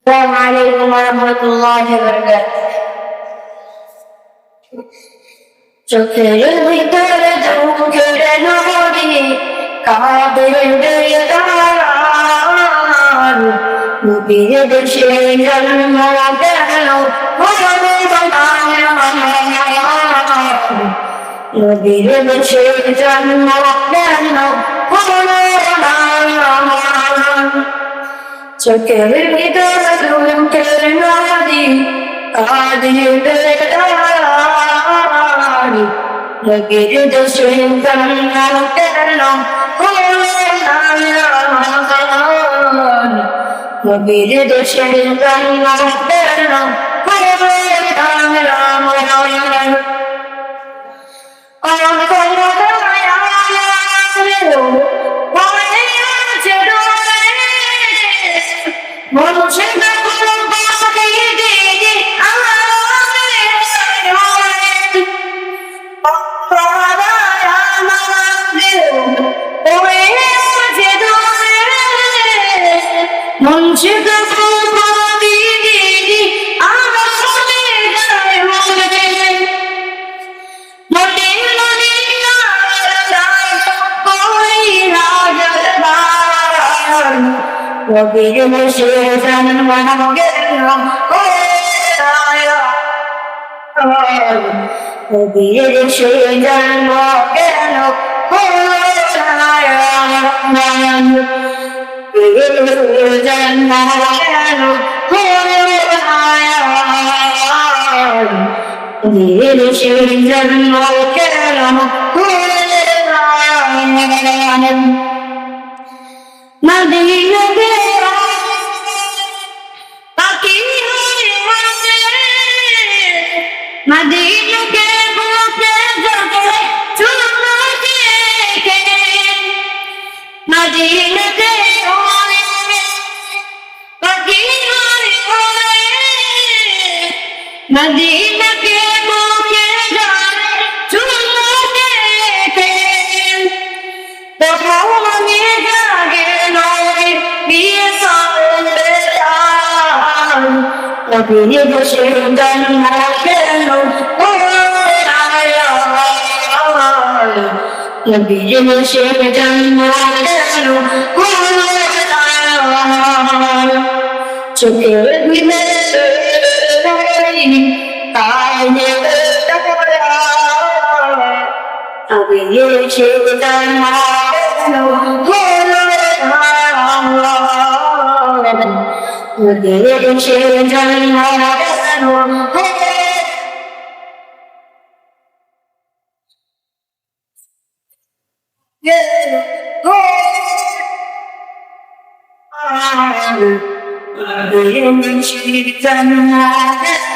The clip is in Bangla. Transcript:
السلام عليكم ورحمة الله وبركاته. চোখের ভিতরে দুঃখের নদী কাঁদে বেদনার নবীর দেশে জন্ম গেল নবীর দেশে জন্ম গেল চোখের ভিতরে দুঃখের নদী কাঁদে বেদনার নবীর দেশে জন্ম গেল নবীর দেশে জন্ম গেল নবীর দেশে জন্ম গেল নবীর দেশে জন্ম গেল নবীর দেশে জন্ম গেল মদিনা मदीना के बुके जगे चुमा के मदीना के ओए मदीना ओए मदीना के बुके जगे चुमा के तो हमें जागे नोए बिये साले नबीर देशे जन्म गেল নবীর দেশে জন্ম গেল চোখের ভিতরে কাঁদে নবীর দেশে জন্ম গেল নবীর দেশে জন্ম গেল